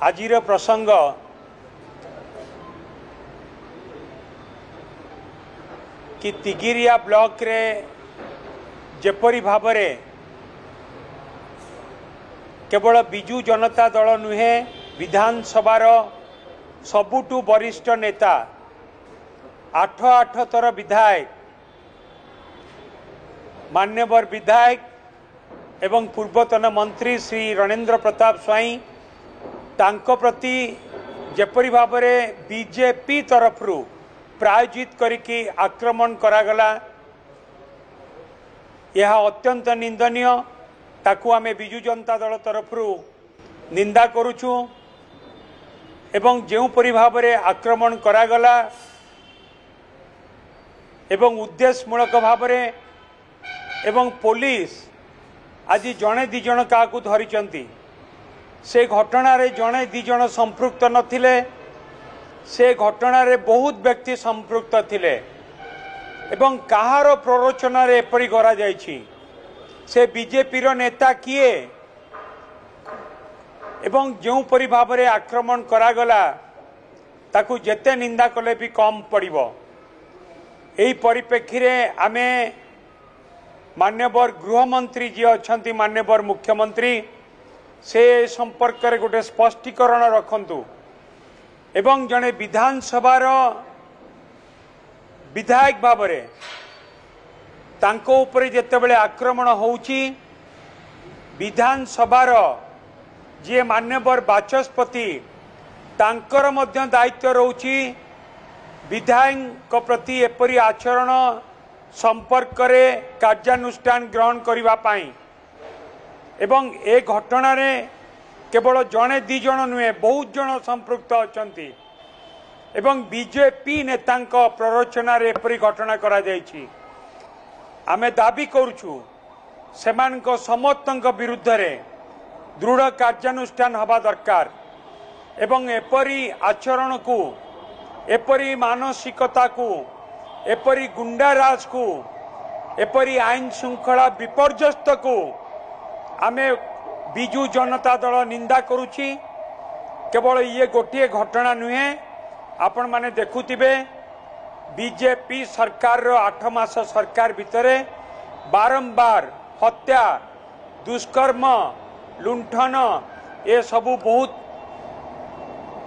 आजिर प्रसंग कि तिगिरिया ब्लॉक रे जेपरी भावरे केवल बिजू जनता दल नुहे विधानसभार सबुठु वरिष्ठ नेता 8 थर विधायक मान्यवर विधायक एवं पूर्वतन मंत्री श्री रणेंद्र प्रताप स्वाई तांको प्रति जेपरी भावरे बीजेपी तरफरु प्रायोजित करिकी आक्रमण करागला यह अत्यंत निंदनीय। ताकू आमे बिजू जनता दल तरफरु निंदा करुछु एवं जेउ परि भावरे आक्रमण करागला एवं उद्देश्यमूलक भावरे एवं पुलिस आज जड़े दिज क्या धरी से घटना रे जड़े दिज संपृक्त नथिले से घटना रे बहुत व्यक्ति संपृक्त थिले एवं कहार प्ररोचना रे एपरि करा जायछि से बीजेपी रो नेता किए एवं जो परि भावरे आक्रमण करागला ताकू जेते निंदा कले भी कम पड़िबो। एही परिप्रेक्षी रे आमे मान्यवर गृहमंत्री जी अच्छा मान्यवर मुख्यमंत्री से संपर्क रे गोटे स्पष्टीकरण रखंतु एवं जड़े विधानसभार विधायक भावरे तांको उपरे जेतेबेले आक्रमण होउची विधानसभार जे मान्यवर बाचस्पति तांकर मध्य दायित्व रहउची विधायक प्रति एपरी आचरण संपर्क रे कार्यानुष्ठान ग्रहण करिवा पाई एवं ए घटना रे केवल जड़े दी जन नुहे बहुत जन संपृक्त अछंती एवं बीजेपी नेतांक प्ररोचना रे एपरी घटना करा जायछि। आमे दाबी करूछु सेमानक समस्तक विरुद्ध रे दृढ़ कार्यानुष्ठान हवा दरकार एवं एपरी आचरण को एपरी मानसिकता को एपरी गुंडाराज को एपरी आईन श्रृंखला विपर्यस्त को आमे बिजू जनता दल निंदा करुछि। केवल ये गोटे घटना नुहे आपण माने देखुथिबे बीजेपी सरकार रो 8 मास सरकार भितरे बारंबार हत्या दुष्कर्म लुंठन ये सबू बहुत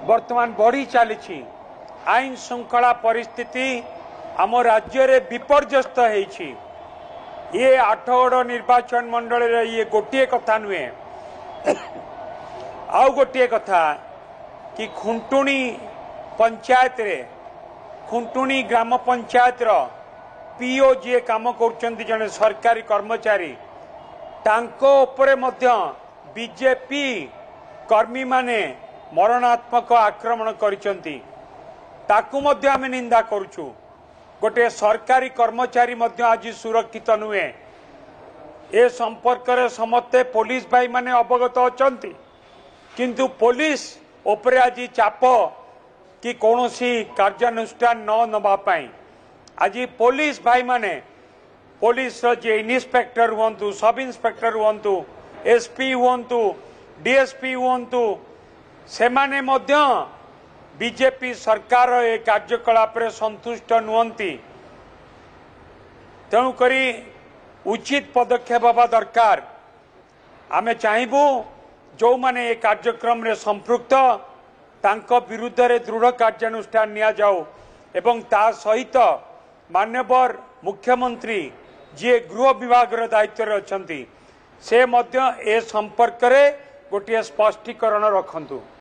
वर्तमान बढ़ी चली आईन श्रृंखला परिस्थिति आम राज्य रे विपर्यस्त होईछि। ये 8गड़ निर्वाचन मंडल रे ये गोटे कथा नुहे आउ गोटे कथा कि खुंटुणी पंचायत रे खुंटुणी ग्राम पंचायत रो पीओ जी काम कर जने सरकारी कर्मचारी तांको उपरे मध्य बीजेपी कर्मी माने मरणात्मक आक्रमण करिसंती ताकू मध्य आमे निंदा करूछु। गोटे सरकारी कर्मचारी मध्य आज सुरक्षित नुहे ए संपर्क रे समस्ते पुलिस भाई माने अवगत अछंती किंतु पुलिस उपरे आज चाप कि कौनसी कार्यानुष्ठान न नबा पाई आज पुलिस भाई माने पुलिस जे इन्स्पेक्टर हुंतु सब इन्स्पेक्टर हुंतु एसपी हुंतु डीएसपी हुंतु से माने मध्य बीजेपी सरकार ए कार्यकलाप रे संतुष्ट नुहंती तेणु करी उचित पदक्षेप हवा दरकार। आमे चाहबू जो माने ए कार्यक्रम रे संपृक्त तांको विरुद्ध रे दृढ़ कार्यानुष्ठान निया जाओ एवं ता सहित मान्यवर मुख्यमंत्री जी गृह विभाग रे दायित्व रे अछंती से मध्य ए संपर्क रे गोटे स्पष्टीकरण रखंतु।